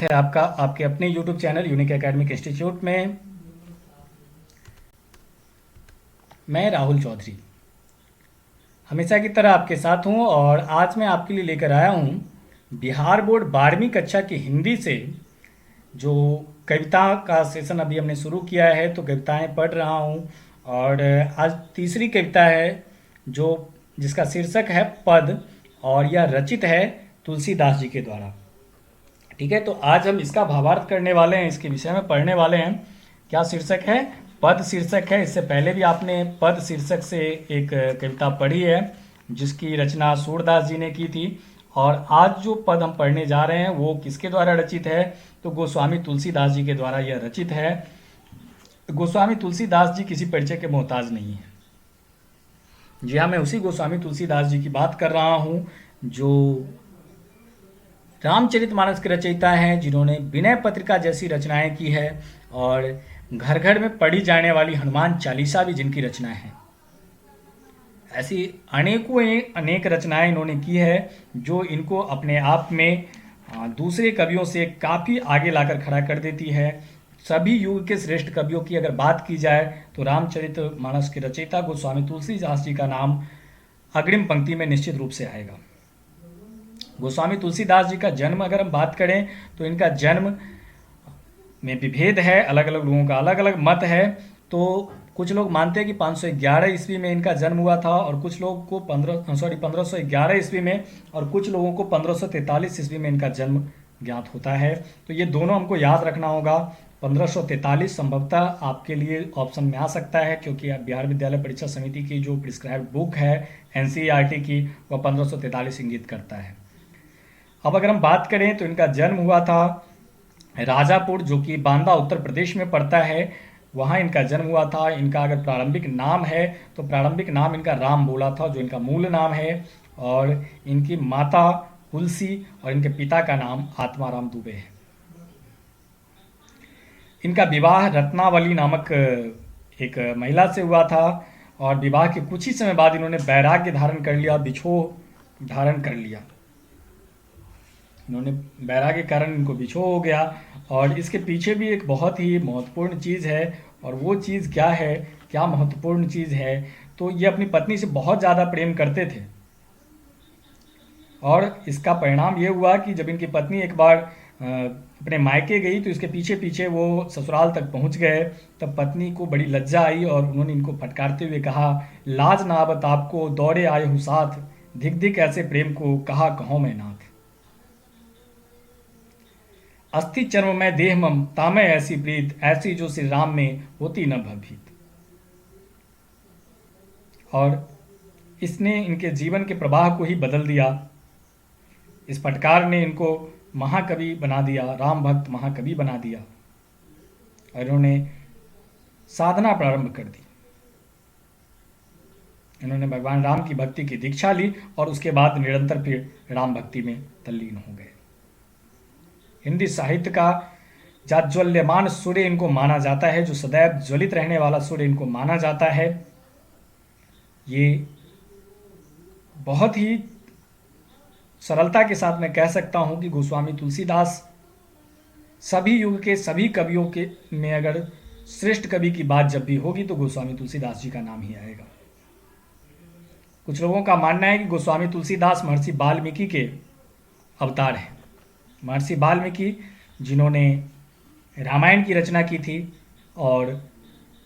है आपका आपके अपने YouTube channel unique academic institute में। मैं राहुल चौधरी हमेशा की तरह आपके साथ हूं और आज मैं आपके लिए लेकर आया हूं बिहार बोर्ड 12वीं कक्षा की हिंदी से जो कविता का सेशन अभी हमने शुरू किया है, तो कविताएं पढ़ रहा हूं। और आज तीसरी कविता है जो जिसका शीर्षक है पद, और यह रचित है तुलसीदास जी के द्वारा। ठीक है, तो आज हम इसका भावार्थ करने वाले हैं, इसके विषय में पढ़ने वाले हैं। क्या शीर्षक है? पद शीर्षक है। इससे पहले भी आपने पद शीर्षक से एक कविता पढ़ी है जिसकी रचना सूरदास जी ने की थी। और आज जो पद हम पढ़ने जा रहे हैं वो किसके द्वारा रचित है? तो गोस्वामी तुलसीदास जी के द्वारा यह रचित है। गोस्वामी तुलसीदास जी किसी परिचय के मोहताज नहीं है। जी हाँ, मैं उसी गोस्वामी तुलसीदास जी की बात कर रहा हूँ जो रामचरितमानस के रचयिता हैं, जिन्होंने विनय पत्रिका जैसी रचनाएं की है और घर घर में पढ़ी जाने वाली हनुमान चालीसा भी जिनकी रचना है। ऐसी अनेकों अनेक रचनाएं इन्होंने की है जो इनको अपने आप में दूसरे कवियों से काफ़ी आगे लाकर खड़ा कर देती है। सभी युग के श्रेष्ठ कवियों की अगर बात की जाए तो रामचरितमानस के रचयिता गोस्वामी तुलसीदास जी का नाम अग्रिम पंक्ति में निश्चित रूप से आएगा। गोस्वामी तुलसीदास जी का जन्म अगर हम बात करें तो इनका जन्म में विभेद है, अलग अलग लोगों का अलग अलग मत है। तो कुछ लोग मानते हैं कि 511 ईस्वी में इनका जन्म हुआ था और कुछ लोग को 1511 ईस्वी में, और कुछ लोगों को 1543 ईस्वी में इनका जन्म ज्ञात होता है। तो ये दोनों हमको याद रखना होगा। 1543 संभवतः आपके लिए ऑप्शन में आ सकता है, क्योंकि बिहार विद्यालय परीक्षा समिति की जो प्रिस्क्राइब्ड बुक है एनसीईआरटी की, वह 1543 इंगित करता है। अब अगर हम बात करें तो इनका जन्म हुआ था राजापुर, जो कि बांदा उत्तर प्रदेश में पड़ता है, वहाँ इनका जन्म हुआ था। इनका अगर प्रारंभिक नाम है तो प्रारंभिक नाम इनका राम बोला था, जो इनका मूल नाम है। और इनकी माता तुलसी और इनके पिता का नाम आत्माराम दुबे है। इनका विवाह रत्नावली नामक एक महिला से हुआ था और विवाह के कुछ ही समय बाद इन्होंने वैराग्य धारण कर लिया, बिछोह धारण कर लिया। इन्होंने वैराग्य के कारण इनको बिछोह हो गया। और इसके पीछे भी एक बहुत ही महत्वपूर्ण चीज़ है, और वो चीज़ क्या है, क्या महत्वपूर्ण चीज़ है? तो ये अपनी पत्नी से बहुत ज़्यादा प्रेम करते थे। और इसका परिणाम ये हुआ कि जब इनकी पत्नी एक बार अपने मायके गई तो इसके पीछे पीछे वो ससुराल तक पहुंच गए। तब पत्नी को बड़ी लज्जा आई और उन्होंने इनको फटकारते हुए कहा, लाज नाबत आपको दौड़े आए हूँ साथ, धिक धिक ऐसे प्रेम को कहा कहो मैं नाथ। अस्थि चर्म में देह मम तामय ऐसी प्रीत, ऐसी जो श्री राम में होती न भयभीत। और इसने इनके जीवन के प्रवाह को ही बदल दिया। इस फटकार ने इनको महाकवि बना दिया, राम भक्त महाकवि बना दिया। और इन्होंने साधना प्रारंभ कर दी। इन्होंने भगवान राम की भक्ति की दीक्षा ली और उसके बाद निरंतर फिर राम भक्ति में तल्लीन हो गए। हिंदी साहित्य का जाज्वल्यमान सूर्य इनको माना जाता है, जो सदैव ज्वलित रहने वाला सूर्य इनको माना जाता है। ये बहुत ही सरलता के साथ मैं कह सकता हूँ कि गोस्वामी तुलसीदास सभी युग के सभी कवियों के में अगर श्रेष्ठ कवि की बात जब भी होगी तो गोस्वामी तुलसीदास जी का नाम ही आएगा। कुछ लोगों का मानना है कि गोस्वामी तुलसीदास महर्षि वाल्मीकि के अवतार हैं। महर्षि वाल्मीकि जिन्होंने रामायण की रचना की थी, और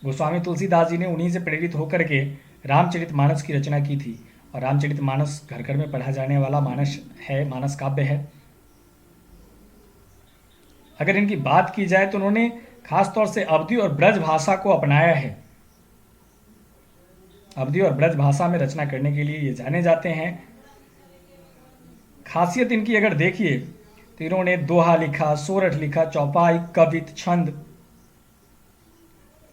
गोस्वामी तुलसीदास जी ने उन्हीं से प्रेरित होकर के रामचरितमानस की रचना की थी। और रामचरितमानस घर घर में पढ़ा जाने वाला मानस है, मानस काव्य है। अगर इनकी बात की जाए तो उन्होंने खासतौर से अवधी और ब्रज भाषा को अपनाया है। अवधी और ब्रज भाषा में रचना करने के लिए ये जाने जाते हैं। खासियत इनकी अगर देखिए तो इन्होंने दोहा लिखा, सोरठ लिखा, चौपाई, कवित, छंद,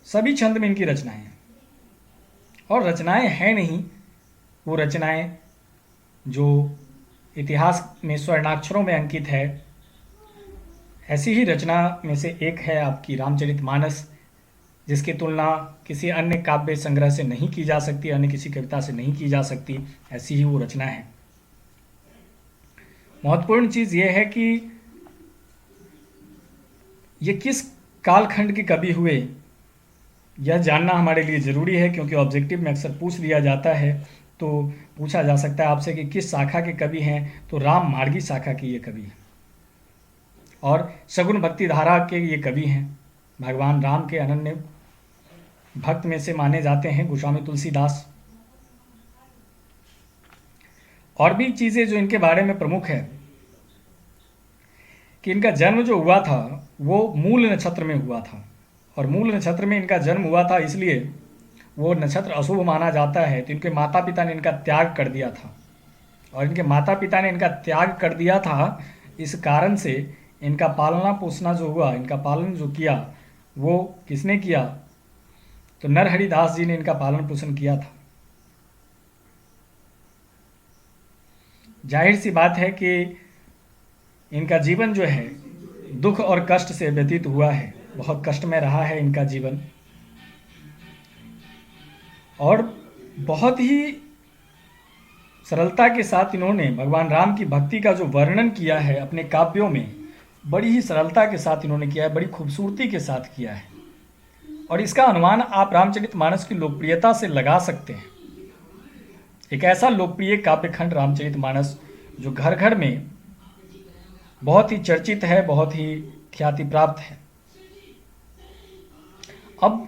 सभी छंद में इनकी रचनाएं हैं। और रचनाएं हैं नहीं, वो रचनाएं जो इतिहास में स्वर्णाक्षरों में अंकित है। ऐसी ही रचना में से एक है आपकी रामचरितमानस, जिसकी तुलना किसी अन्य काव्य संग्रह से नहीं की जा सकती, अन्य किसी कविता से नहीं की जा सकती। ऐसी ही वो रचना है। महत्वपूर्ण चीज़ ये है कि ये किस कालखंड के कवि हुए, यह जानना हमारे लिए ज़रूरी है, क्योंकि ऑब्जेक्टिव में अक्सर पूछ लिया जाता है। तो पूछा जा सकता है आपसे कि किस शाखा के कवि हैं, तो राम मार्गी शाखा के ये कवि हैं और सगुन भक्ति धारा के ये कवि हैं। भगवान राम के अनन्य भक्त में से माने जाते हैं गोस्वामी तुलसीदास। और भी चीज़ें जो इनके बारे में प्रमुख है कि इनका जन्म जो हुआ था वो मूल नक्षत्र में हुआ था, और मूल नक्षत्र में इनका जन्म हुआ था, इसलिए वो नक्षत्र अशुभ माना जाता है। तो इनके माता पिता ने इनका त्याग कर दिया था, और इनके माता पिता ने इनका त्याग कर दिया था, इस कारण से इनका पालना पोसना जो हुआ, इनका पालन जो किया वो किसने किया, तो नरहरिदास जी ने इनका पालन पोषण किया था। जाहिर सी बात है कि इनका जीवन जो है दुख और कष्ट से व्यतीत हुआ है, बहुत कष्ट में रहा है इनका जीवन, और बहुत ही सरलता के साथ इन्होंने भगवान राम की भक्ति का जो वर्णन किया है अपने काव्यों में, बड़ी ही सरलता के साथ इन्होंने किया है, बड़ी खूबसूरती के साथ किया है। और इसका अनुमान आप रामचरितमानस की लोकप्रियता से लगा सकते हैं। एक ऐसा लोकप्रिय काव्यखंड रामचरितमानस जो घर घर में बहुत ही चर्चित है, बहुत ही ख्याति प्राप्त है। अब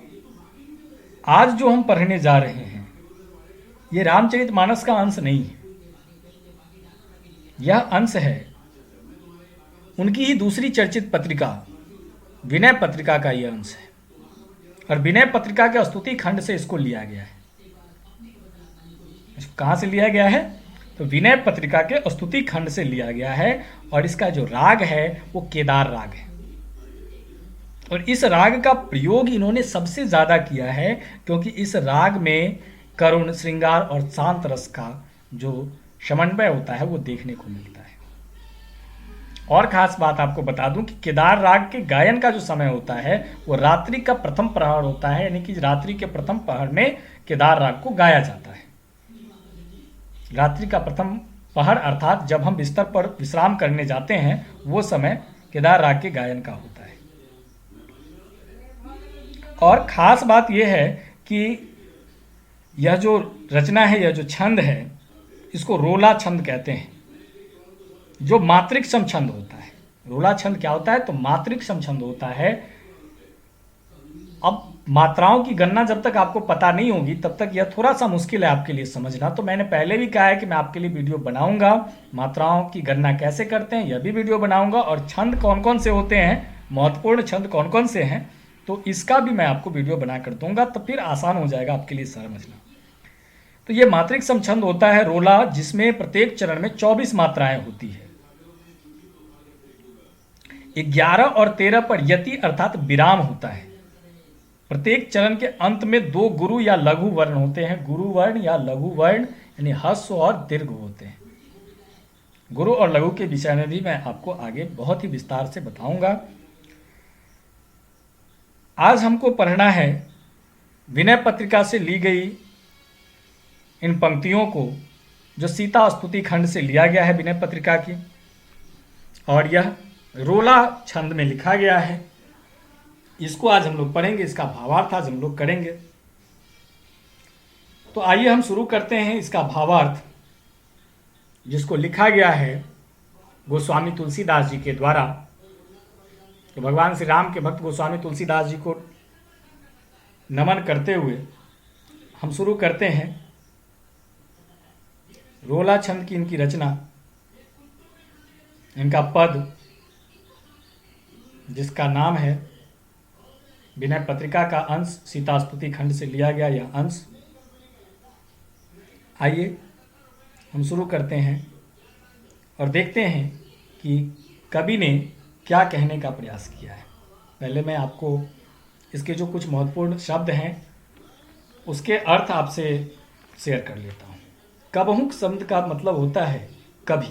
आज जो हम पढ़ने जा रहे हैं ये रामचरितमानस का अंश नहीं है, यह अंश है उनकी ही दूसरी चर्चित पत्रिका विनय पत्रिका का यह अंश है, और विनय पत्रिका के स्तुति खंड से इसको लिया गया है। इसको कहाँ से लिया गया है, तो विनय पत्रिका के स्तुति खंड से लिया गया है, और इसका जो राग है वो केदार राग है। और इस राग का प्रयोग इन्होंने सबसे ज़्यादा किया है, क्योंकि इस राग में करुण, श्रृंगार और शांत रस का जो समन्वय होता है वो देखने को मिलता है। और खास बात आपको बता दूं कि केदार राग के गायन का जो समय होता है वो रात्रि का प्रथम प्रहर होता है, यानी कि रात्रि के प्रथम प्रहर में केदार राग को गाया जाता है। रात्रि का प्रथम पहर अर्थात जब हम बिस्तर पर विश्राम करने जाते हैं वो समय केदार राग के गायन का होता है। और ख़ास बात यह है कि यह जो रचना है, यह जो छंद है, इसको रोला छंद कहते हैं, जो मात्रिक सम छंद होता है। रोला छंद क्या होता है, तो मात्रिक सम छंद होता है। अब मात्राओं की गणना जब तक आपको पता नहीं होगी तब तक यह थोड़ा सा मुश्किल है आपके लिए समझना। तो मैंने पहले भी कहा है कि मैं आपके लिए वीडियो बनाऊंगा, मात्राओं की गणना कैसे करते हैं यह भी वीडियो बनाऊंगा, और छंद कौन कौन से होते हैं, महत्वपूर्ण छंद कौन कौन से हैं, तो इसका भी मैं आपको वीडियो बना कर दूंगा, तो फिर आसान हो जाएगा आपके लिए समझना। तो ये मात्रिक सम छंद होता है रोला, जिसमें प्रत्येक चरण में 24 मात्राएं होती है। 11 और 13 पर यति अर्थात विराम होता है। प्रत्येक चरण के अंत में 2 गुरु या लघु वर्ण होते हैं, गुरु वर्ण या लघु वर्ण, यानी ह्रस्व और दीर्घ होते हैं। गुरु और लघु के विषय में भी मैं आपको आगे बहुत ही विस्तार से बताऊंगा। आज हमको पढ़ना है विनय पत्रिका से ली गई इन पंक्तियों को, जो सीता स्तुति खंड से लिया गया है विनय पत्रिका की, और यह रोला छंद में लिखा गया है। इसको आज हम लोग पढ़ेंगे, इसका भावार्थ आज हम लोग करेंगे। तो आइए हम शुरू करते हैं इसका भावार्थ, जिसको लिखा गया है गोस्वामी तुलसीदास जी के द्वारा। तो भगवान श्री राम के भक्त गोस्वामी तुलसीदास जी को नमन करते हुए हम शुरू करते हैं रोला छंद की इनकी रचना, इनका पद जिसका नाम है विनय पत्रिका का अंश, सीता स्तुति खंड से लिया गया यह अंश। आइए हम शुरू करते हैं और देखते हैं कि कवि ने क्या कहने का प्रयास किया है। पहले मैं आपको इसके जो कुछ महत्वपूर्ण शब्द हैं उसके अर्थ आपसे शेयर कर लेता हूँ। कबहुक शब्द का मतलब होता है कभी,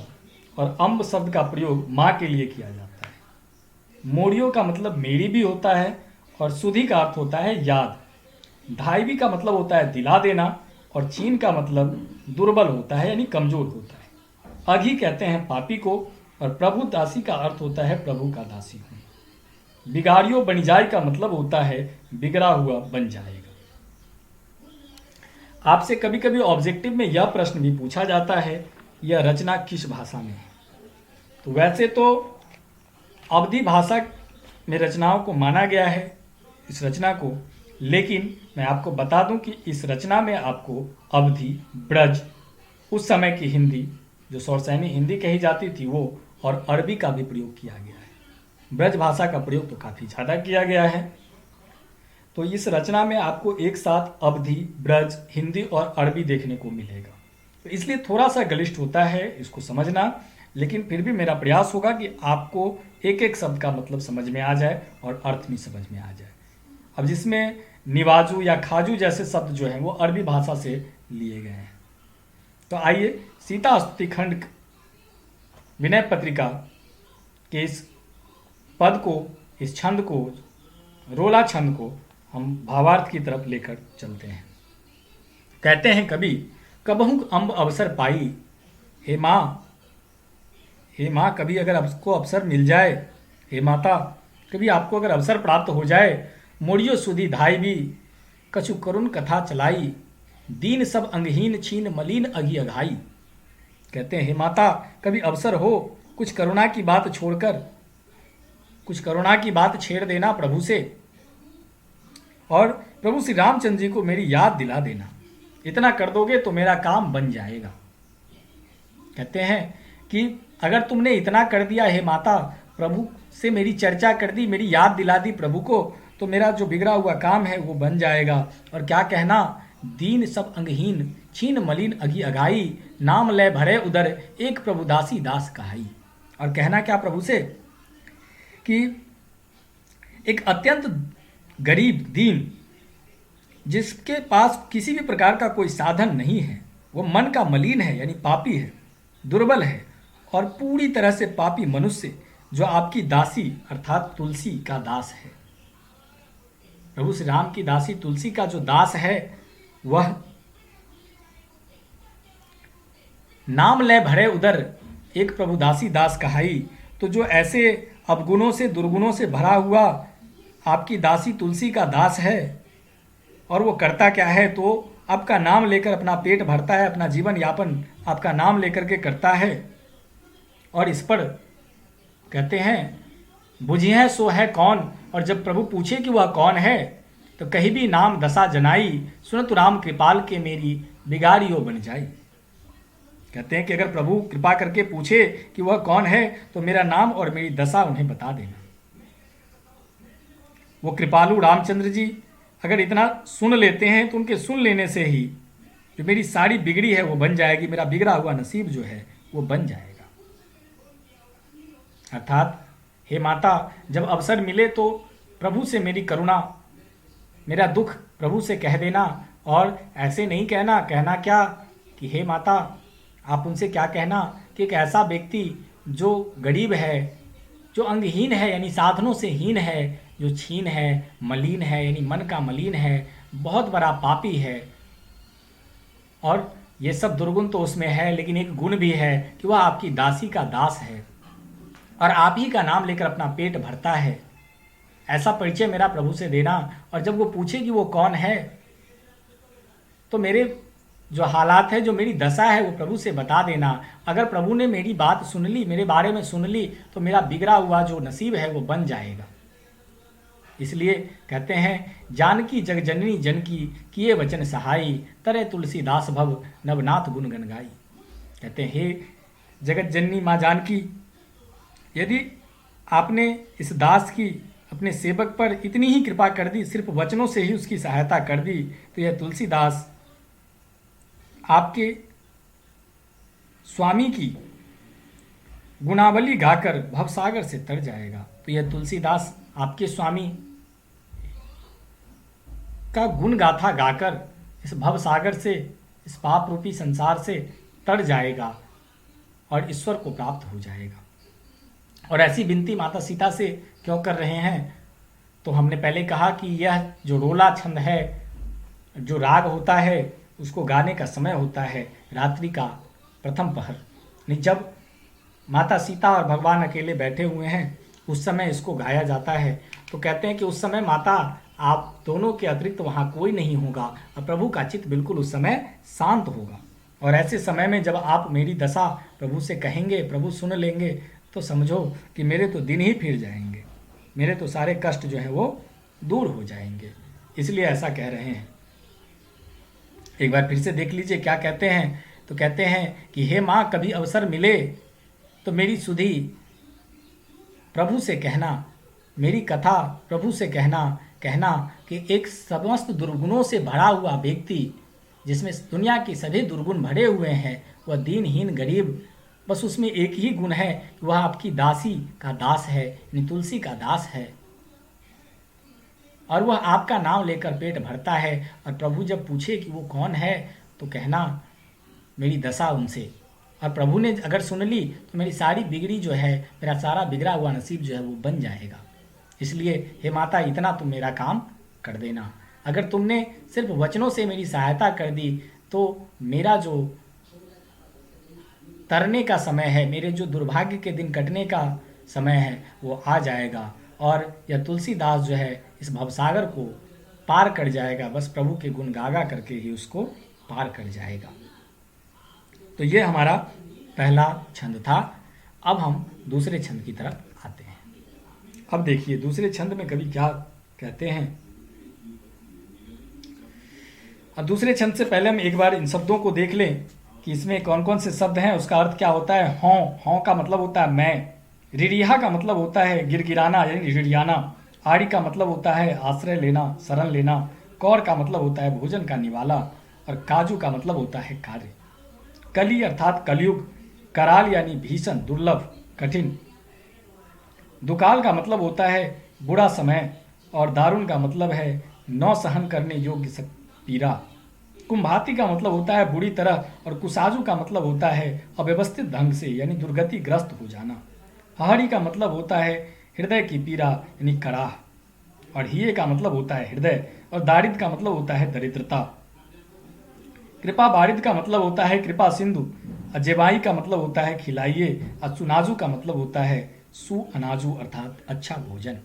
और अम्ब शब्द का प्रयोग माँ के लिए किया जाता है। मोड़ियों का मतलब मेरी भी होता है, और सुधी का अर्थ होता है याद। धाइवी का मतलब होता है दिला देना, और चीन का मतलब दुर्बल होता है यानी कमजोर होता है। अघी कहते हैं पापी को, और प्रभु दासी का अर्थ होता है प्रभु का दासी हूँ। बिगाड़ियो बन जाए का मतलब होता है बिगड़ा हुआ बन जाएगा। आपसे कभी कभी ऑब्जेक्टिव में यह प्रश्न भी पूछा जाता है, यह रचना किस भाषा में है। तो वैसे तो अवधी भाषा में रचनाओं को माना गया है इस रचना को, लेकिन मैं आपको बता दूं कि इस रचना में आपको अवधी, ब्रज, उस समय की हिंदी जो सौरसैनी हिंदी कही जाती थी वो, और अरबी का भी प्रयोग किया गया है। ब्रज भाषा का प्रयोग तो काफ़ी ज़्यादा किया गया है। तो इस रचना में आपको एक साथ अवधी, ब्रज, हिंदी और अरबी देखने को मिलेगा। तो इसलिए थोड़ा सा गलिष्ठ होता है इसको समझना, लेकिन फिर भी मेरा प्रयास होगा कि आपको एक एक शब्द का मतलब समझ में आ जाए और अर्थ भी समझ में आ जाए। अब जिसमें निवाजू या खाजू जैसे शब्द जो हैं वो अरबी भाषा से लिए गए हैं। तो आइए सीता स्तुति खंड विनय पत्रिका के इस पद को, इस छंद को, रोला छंद को हम भावार्थ की तरफ लेकर चलते हैं। कहते हैं कवि, कबहुं अम्ब अवसर पाई, हे माँ कभी अगर आपको अवसर मिल जाए, हे माता कभी आपको अगर अवसर प्राप्त हो जाए, मोड़ियो सुधी धाई भी कछु करुण कथा चलाई, दीन सब अंगहीन छीन मलिन अघी अघाई। कहते हैं हे माता कभी अवसर हो, कुछ करुणा की बात छोड़कर, कुछ करुणा की बात छेड़ देना प्रभु से, और प्रभु श्री रामचंद्र जी को मेरी याद दिला देना। इतना कर दोगे तो मेरा काम बन जाएगा। कहते हैं कि अगर तुमने इतना कर दिया हे माता, प्रभु से मेरी चर्चा कर दी, मेरी याद दिला दी प्रभु को, तो मेरा जो बिगड़ा हुआ काम है वो बन जाएगा। और क्या कहना, दीन सब अंगहीन छीन मलिन अघी अघाई, नाम ले भरे उदर एक प्रभु दासी दास कहाई। और कहना क्या प्रभु से कि एक अत्यंत गरीब, दीन, जिसके पास किसी भी प्रकार का कोई साधन नहीं है, वो मन का मलिन है यानी पापी है, दुर्बल है, और पूरी तरह से पापी मनुष्य जो आपकी दासी अर्थात तुलसी का दास है। प्रभु श्री राम की दासी तुलसी का जो दास है वह नाम ले भरे उदर एक प्रभु दासी दास कहाई। तो जो ऐसे अवगुणों से, दुर्गुणों से भरा हुआ आपकी दासी तुलसी का दास है, और वो करता क्या है, तो आपका नाम लेकर अपना पेट भरता है, अपना जीवन यापन आपका नाम लेकर के करता है। और इस पर कहते हैं बुझिए सो है कौन, और जब प्रभु पूछे कि वह कौन है तो कहीं भी नाम दशा जनाई, सुनत राम कृपाल के मेरी बिगाड़ियो बन जाई। कहते हैं कि अगर प्रभु कृपा करके पूछे कि वह कौन है तो मेरा नाम और मेरी दशा उन्हें बता देना। वो कृपालु रामचंद्र जी अगर इतना सुन लेते हैं तो उनके सुन लेने से ही जो मेरी सारी बिगड़ी है वो बन जाएगी, मेरा बिगड़ा हुआ नसीब जो है वो बन जाएगा। अर्थात हे माता जब अवसर मिले तो प्रभु से मेरी करुणा, मेरा दुख प्रभु से कह देना। और ऐसे नहीं कहना, कहना क्या कि हे माता आप उनसे क्या कहना कि एक ऐसा व्यक्ति जो गरीब है, जो अंगहीन है यानी साधनों से हीन है, जो छीन है, मलिन है यानी मन का मलिन है, बहुत बड़ा पापी है, और ये सब दुर्गुण तो उसमें है, लेकिन एक गुण भी है कि वह आपकी दासी का दास है और आप ही का नाम लेकर अपना पेट भरता है। ऐसा परिचय मेरा प्रभु से देना। और जब वो पूछे कि वो कौन है तो मेरे जो हालात है, जो मेरी दशा है, वो प्रभु से बता देना। अगर प्रभु ने मेरी बात सुन ली, मेरे बारे में सुन ली, तो मेरा बिगड़ा हुआ जो नसीब है वो बन जाएगा। इसलिए कहते हैं जानकी जगजननी जनकी किए वचन सहाई, तरे तुलसीदास भव नवनाथ गुण गन गाई। कहते हैं हे जगत जननी माँ जानकी, यदि आपने इस दास की, अपने सेवक पर इतनी ही कृपा कर दी, सिर्फ वचनों से ही उसकी सहायता कर दी, तो यह तुलसीदास आपके स्वामी की गुणावली गाकर भवसागर से तर जाएगा। तो यह तुलसीदास आपके स्वामी का गुण गाथा गाकर इस भवसागर से, इस पाप रूपी संसार से तर जाएगा और ईश्वर को प्राप्त हो जाएगा। और ऐसी विनती माता सीता से क्यों कर रहे हैं? तो हमने पहले कहा कि यह जो रोला छंद है, जो राग होता है, उसको गाने का समय होता है रात्रि का प्रथम पहर। जब माता सीता और भगवान अकेले बैठे हुए हैं उस समय इसको गाया जाता है। तो कहते हैं कि उस समय माता आप दोनों के अतिरिक्त वहाँ कोई नहीं होगा और प्रभु का चित्त बिल्कुल उस समय शांत होगा। और ऐसे समय में जब आप मेरी दशा प्रभु से कहेंगे, प्रभु सुन लेंगे, तो समझो कि मेरे तो दिन ही फिर जाएंगे, मेरे तो सारे कष्ट जो है वो दूर हो जाएंगे। इसलिए ऐसा कह रहे हैं। एक बार फिर से देख लीजिए क्या कहते हैं। तो कहते हैं कि हे माँ, कभी अवसर मिले तो मेरी सुधि प्रभु से कहना, मेरी कथा प्रभु से कहना कि एक समस्त दुर्गुणों से भरा हुआ व्यक्ति, जिसमें दुनिया के सभी दुर्गुण भरे हुए हैं, वह दीनहीन गरीब, बस उसमें एक ही गुण है कि वह आपकी दासी का दास है, यानी तुलसी का दास है, और वह आपका नाम लेकर पेट भरता है। और प्रभु जब पूछे कि वो कौन है, तो कहना मेरी दशा उनसे। और प्रभु ने अगर सुन ली तो मेरी सारी बिगड़ी जो है, मेरा सारा बिगड़ा हुआ नसीब जो है वो बन जाएगा। इसलिए हे माता, इतना तुम मेरा काम कर देना। अगर तुमने सिर्फ वचनों से मेरी सहायता कर दी तो मेरा जो तरने का समय है, मेरे जो दुर्भाग्य के दिन कटने का समय है, वो आ जाएगा और यह तुलसीदास जो है इस भवसागर को पार कर जाएगा। बस प्रभु के गुण गागा करके ही उसको पार कर जाएगा। तो ये हमारा पहला छंद था। अब हम दूसरे छंद की तरफ आते हैं। अब देखिए दूसरे छंद में कवि क्या कहते हैं। अब दूसरे छंद से पहले हम एक बार इन शब्दों को देख लें कि इसमें कौन कौन से शब्द हैं, उसका अर्थ क्या होता है। हों का मतलब होता है मैं, रिरिहा का मतलब होता है गिरगिराना यानी रिरियाना, आड़ी का मतलब होता है आश्रय लेना, शरण लेना, कौर का मतलब होता है भोजन का निवाला, और काजू का मतलब होता है कार्य। कली अर्थात कलयुग, कराल यानी भीषण, दुर्लभ, कठिन। दुकाल का मतलब होता है बुरा समय, और दारुण का मतलब है नौ सहन करने योग्य पीड़ा। कुंभाती का मतलब होता है बुरी तरह, और कुसाजू का मतलब होता है अव्यवस्थित ढंग से यानी दुर्गति ग्रस्त हो जाना। हहड़ी का मतलब होता है हृदय की पीड़ा यानी कराह, और हिये का मतलब होता है हृदय, और दारिद्र का मतलब होता है दरिद्रता। कृपा बारिद का मतलब होता है कृपा सिंधु, अजेबाई का मतलब होता है खिलाइए, और सुनाजू का मतलब होता है सु अनाजू अर्थात अच्छा भोजन।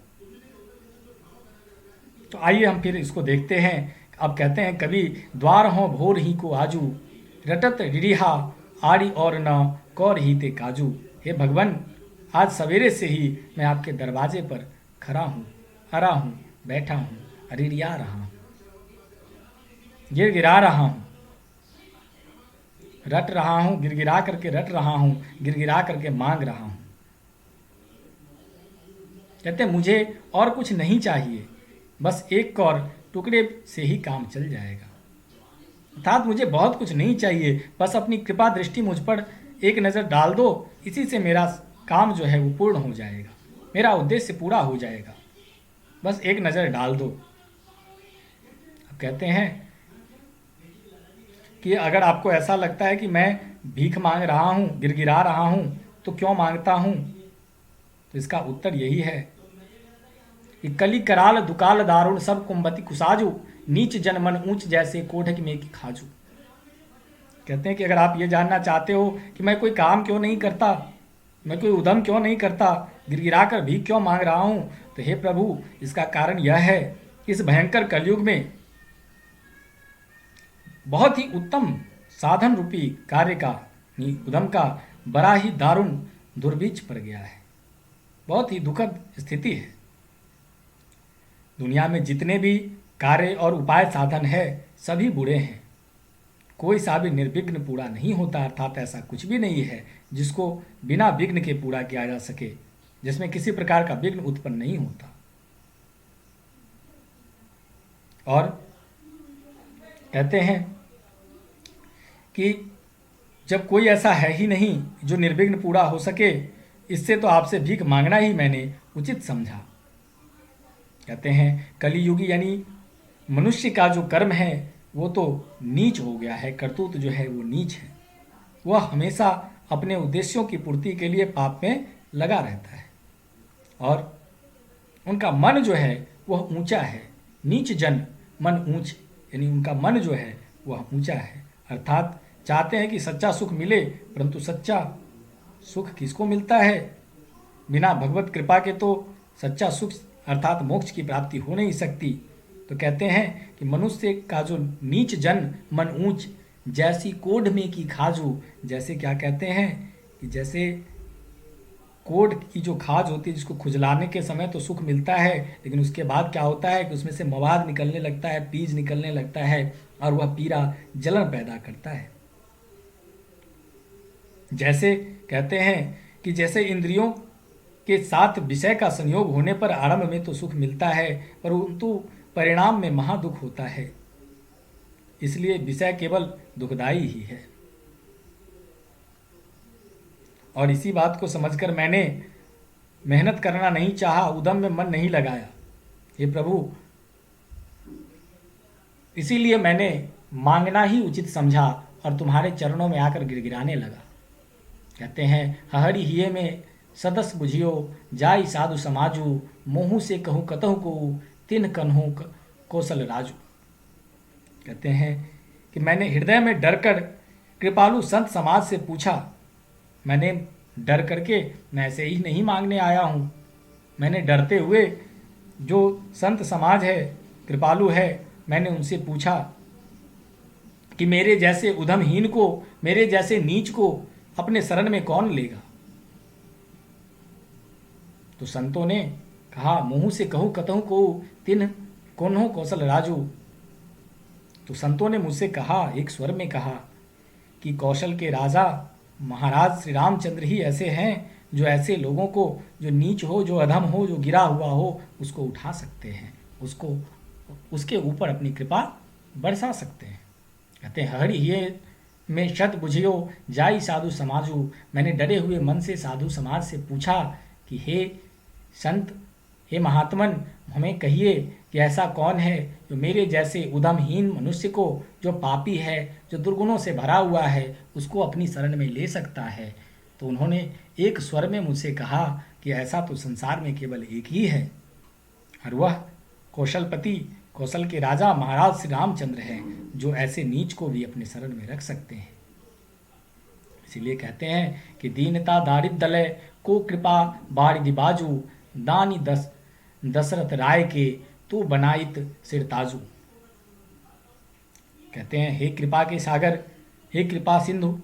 तो आइए हम फिर इसको देखते हैं। अब कहते हैं कवि, द्वार हो भोर ही को आजू, रटत रिहा आड़ी और न कौर ही ते काजू। हे भगवान, आज सवेरे से ही मैं आपके दरवाजे पर खड़ा हूँ, हरा हूँ, बैठा हूँ, रिरिया रहा हूँ, गिरगिरा रहा हूँ, रट रहा हूँ, गिरगिरा करके रट रहा हूँ, गिरगिरा करके मांग रहा हूँ। कहते मुझे और कुछ नहीं चाहिए, बस एक कौर टुकड़े से ही काम चल जाएगा। अर्थात मुझे बहुत कुछ नहीं चाहिए, बस अपनी कृपा दृष्टि मुझ पर एक नज़र डाल दो, इसी से मेरा काम जो है वो पूर्ण हो जाएगा, मेरा उद्देश्य पूरा हो जाएगा, बस एक नज़र डाल दो। अब कहते हैं कि अगर आपको ऐसा लगता है कि मैं भीख मांग रहा हूँ, गिरगिरा रहा हूँ, तो क्यों मांगता हूँ, तो इसका उत्तर यही है कि कली कराल दुकाल दारुण सब कुंभति कुसाजू, नीच जन मन ऊंच जैसे कोठक में की खाजू। कहते हैं कि अगर आप ये जानना चाहते हो कि मैं कोई काम क्यों नहीं करता, मैं कोई उद्यम क्यों नहीं करता, गिरगिरा कर भीख क्यों मांग रहा हूँ, तो हे प्रभु, इसका कारण यह है कि इस भयंकर कलयुग में बहुत ही उत्तम साधन रूपी कार्य का उद्यम का बड़ा ही दारुण दुर्भिक्ष पड़ गया है। बहुत ही दुखद स्थिति है। दुनिया में जितने भी कार्य और उपाय साधन है सभी बुरे हैं, कोई सा भी निर्विघ्न पूरा नहीं होता। अर्थात ऐसा कुछ भी नहीं है जिसको बिना विघ्न के पूरा किया जा सके, जिसमें किसी प्रकार का विघ्न उत्पन्न नहीं होता। और कहते हैं कि जब कोई ऐसा है ही नहीं जो निर्विघ्न पूरा हो सके, इससे तो आपसे भीख मांगना ही मैंने उचित समझा। कहते हैं कलियुगी यानी मनुष्य का जो कर्म है वो तो नीच हो गया है, करतूत जो है वो नीच है। वह हमेशा अपने उद्देश्यों की पूर्ति के लिए पाप में लगा रहता है, और उनका मन जो है वह ऊंचा है। नीच जन मन ऊंच, यानी उनका मन जो है वह ऊंचा है। अर्थात चाहते हैं कि सच्चा सुख मिले, परंतु सच्चा सुख किसको मिलता है? बिना भगवत कृपा के तो सच्चा सुख अर्थात मोक्ष की प्राप्ति हो नहीं सकती। तो कहते हैं कि मनुष्य का जो नीच जन मन ऊंच, जैसी कोढ़ में की खाजू। जैसे क्या कहते हैं कि जैसे कोढ़ की जो खाज होती है, जिसको खुजलाने के समय तो सुख मिलता है, लेकिन उसके बाद क्या होता है कि उसमें से मवाद निकलने लगता है, बीज निकलने लगता है और वह पीड़ा जलन पैदा करता है। जैसे कहते हैं कि जैसे इंद्रियों के साथ विषय का संयोग होने पर आरंभ में तो सुख मिलता है, परंतु परिणाम में महादुख होता है। इसलिए विषय केवल दुखदाई ही है। और इसी बात को समझकर मैंने मेहनत करना नहीं चाहा, उद्यम में मन नहीं लगाया। हे प्रभु, इसीलिए मैंने मांगना ही उचित समझा और तुम्हारे चरणों में आकर गिड़गिड़ाने लगा। कहते हैं हहरी हिये में सदस बुझियो, जाई साधु समाजू, मोहू से कहूँ कतहु को, तिन कन्हू कौशल राजू। कहते हैं कि मैंने हृदय में डरकर कृपालु संत समाज से पूछा। मैंने डर करके, मैं ऐसे ही नहीं मांगने आया हूँ, मैंने डरते हुए जो संत समाज है, कृपालु है, मैंने उनसे पूछा कि मेरे जैसे उद्यमहीन को, मेरे जैसे नीच को अपने शरण में कौन लेगा। तो संतों ने कहा मुँह से कहूँ कतहु को, तिन कोन्हो कौशल राजू। तो संतों ने मुझसे कहा, एक स्वर में कहा कि कौशल के राजा महाराज श्री रामचंद्र ही ऐसे हैं जो ऐसे लोगों को, जो नीच हो, जो अधम हो, जो गिरा हुआ हो, उसको उठा सकते हैं, उसको उसके ऊपर अपनी कृपा बरसा सकते हैं। कहते हैं हरि ये में शत बुझियो, जाई साधु समाजू। मैंने डरे हुए मन से साधु समाज से पूछा कि हे संत, हे महात्मन, हमें कहिए कि ऐसा कौन है जो मेरे जैसे उद्यमहीन मनुष्य को, जो पापी है, जो दुर्गुणों से भरा हुआ है, उसको अपनी शरण में ले सकता है। तो उन्होंने एक स्वर में मुझसे कहा कि ऐसा तो संसार में केवल एक ही है, और वह कौशलपति, कौशल के राजा महाराज श्री रामचंद्र हैं, जो ऐसे नीच को भी अपने शरण में रख सकते हैं। इसीलिए कहते हैं कि दीनता दारिद्र दलय को कृपा बारिदि बाजू, दानी दशरथ राय के तो बनाइत सिरताजू। कहते हैं हे कृपा के सागर, हे कृपा सिंधु,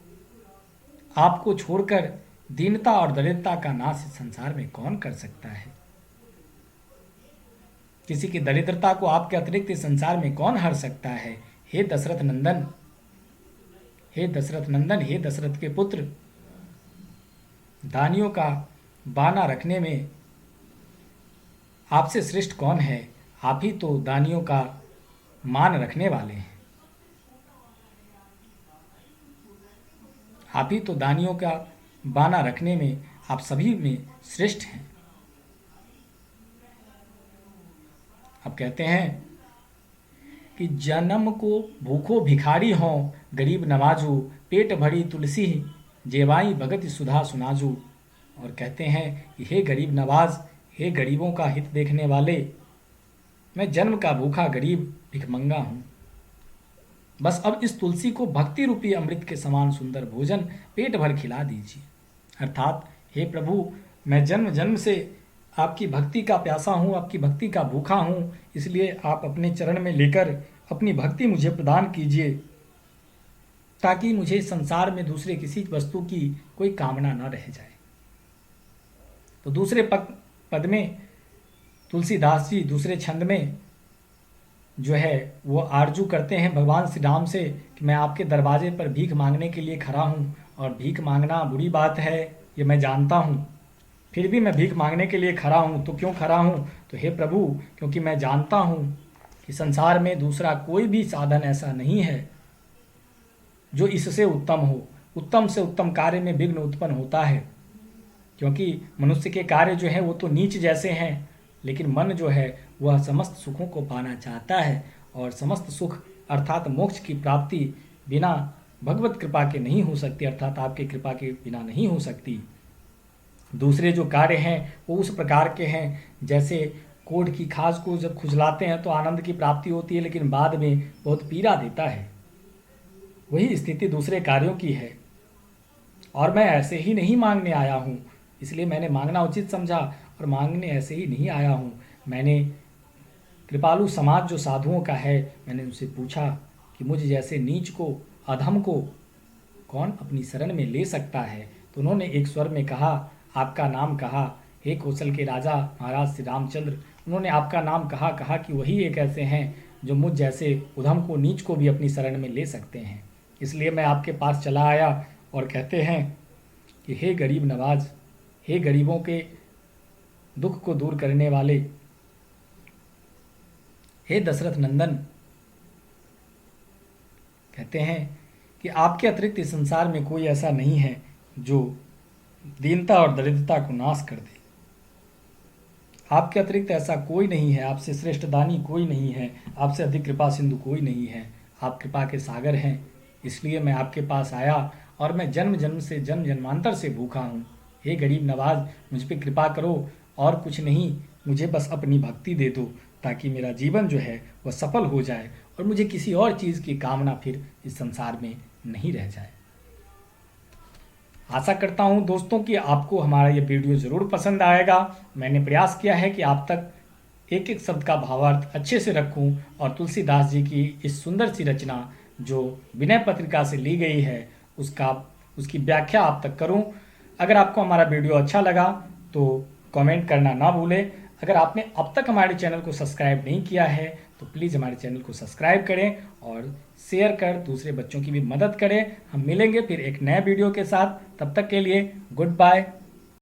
आपको छोड़कर दीनता और दरिद्रता का नाश संसार में कौन कर सकता है। किसी की दरिद्रता को आपके अतिरिक्त संसार में कौन हर सकता है। हे दशरथ नंदन, हे दशरथ नंदन, हे दशरथ के पुत्र, दानियों का बाना रखने में आपसे श्रेष्ठ कौन है। आप ही तो दानियों का मान रखने वाले हैं, आप ही तो दानियों का बाना रखने में आप सभी में श्रेष्ठ हैं। अब कहते हैं कि जन्म को भूखो भिखारी हों, गरीब नवाजू, पेट भरी तुलसी जेवाई भगत सुधा सुनाजू। और कहते हैं कि हे गरीब नवाज, हे गरीबों का हित देखने वाले, मैं जन्म का भूखा गरीब भिखमंगा हूँ। बस अब इस तुलसी को भक्ति रूपी अमृत के समान सुंदर भोजन पेट भर खिला दीजिए। अर्थात हे प्रभु, मैं जन्म जन्म से आपकी भक्ति का प्यासा हूँ, आपकी भक्ति का भूखा हूँ, इसलिए आप अपने चरण में लेकर अपनी भक्ति मुझे प्रदान कीजिए, ताकि मुझे संसार में दूसरे किसी वस्तु की कोई कामना न रह जाए। तो दूसरे पद में तुलसीदास जी दूसरे छंद में जो है वो आरजू करते हैं भगवान श्री राम से कि मैं आपके दरवाजे पर भीख मांगने के लिए खड़ा हूँ, और भीख मांगना बुरी बात है, ये मैं जानता हूँ, फिर भी मैं भीख मांगने के लिए खड़ा हूँ। तो क्यों खड़ा हूँ? तो हे प्रभु, क्योंकि मैं जानता हूँ कि संसार में दूसरा कोई भी साधन ऐसा नहीं है जो इससे उत्तम हो। उत्तम से उत्तम कार्य में विघ्न उत्पन्न होता है, क्योंकि मनुष्य के कार्य जो हैं वो तो नीच जैसे हैं, लेकिन मन जो है वह समस्त सुखों को पाना चाहता है, और समस्त सुख अर्थात मोक्ष की प्राप्ति बिना भगवत कृपा के नहीं हो सकती, अर्थात आपके कृपा के बिना नहीं हो सकती। दूसरे जो कार्य हैं वो उस प्रकार के हैं जैसे कोढ़ की खाज को जब खुजलाते हैं तो आनंद की प्राप्ति होती है, लेकिन बाद में बहुत पीड़ा देता है। वही स्थिति दूसरे कार्यों की है, और मैं ऐसे ही नहीं मांगने आया हूँ, इसलिए मैंने मांगना उचित समझा और मांगने ऐसे ही नहीं आया हूँ। मैंने कृपालु समाज जो साधुओं का है, मैंने उनसे पूछा कि मुझ जैसे नीच को, अधम को कौन अपनी शरण में ले सकता है। तो उन्होंने एक स्वर में कहा, आपका नाम कहा। हे कौशल के राजा महाराज श्री रामचंद्र, उन्होंने आपका नाम कहा कि वही एक ऐसे हैं जो मुझ जैसे उधम को, नीच को भी अपनी शरण में ले सकते हैं। इसलिए मैं आपके पास चला आया और कहते हैं कि हे गरीब नवाज, हे गरीबों के दुख को दूर करने वाले, हे दशरथ नंदन, कहते हैं कि आपके अतिरिक्त इस संसार में कोई ऐसा नहीं है जो दीनता और दरिद्रता को नाश कर दे। आपके अतिरिक्त ऐसा कोई नहीं है, आपसे श्रेष्ठ दानी कोई नहीं है, आपसे अधिक कृपा सिंधु कोई नहीं है। आप कृपा के सागर हैं, इसलिए मैं आपके पास आया और मैं जन्म जन्म से, जन्म जन्मांतर से भूखा हूँ। हे गरीब नवाज, मुझ पर कृपा करो और कुछ नहीं, मुझे बस अपनी भक्ति दे दो ताकि मेरा जीवन जो है वह सफल हो जाए और मुझे किसी और चीज़ की कामना फिर इस संसार में नहीं रह जाए। आशा करता हूं दोस्तों कि आपको हमारा ये वीडियो ज़रूर पसंद आएगा। मैंने प्रयास किया है कि आप तक एक एक शब्द का भावार्थ अच्छे से रखूं और तुलसीदास जी की इस सुंदर सी रचना जो विनय पत्रिका से ली गई है उसकी व्याख्या आप तक करूं। अगर आपको हमारा वीडियो अच्छा लगा तो कमेंट करना ना भूलें। अगर आपने अब तक हमारे चैनल को सब्सक्राइब नहीं किया है तो प्लीज़ हमारे चैनल को सब्सक्राइब करें और शेयर कर दूसरे बच्चों की भी मदद करें। हम मिलेंगे फिर एक नए वीडियो के साथ, तब तक के लिए गुड बाय।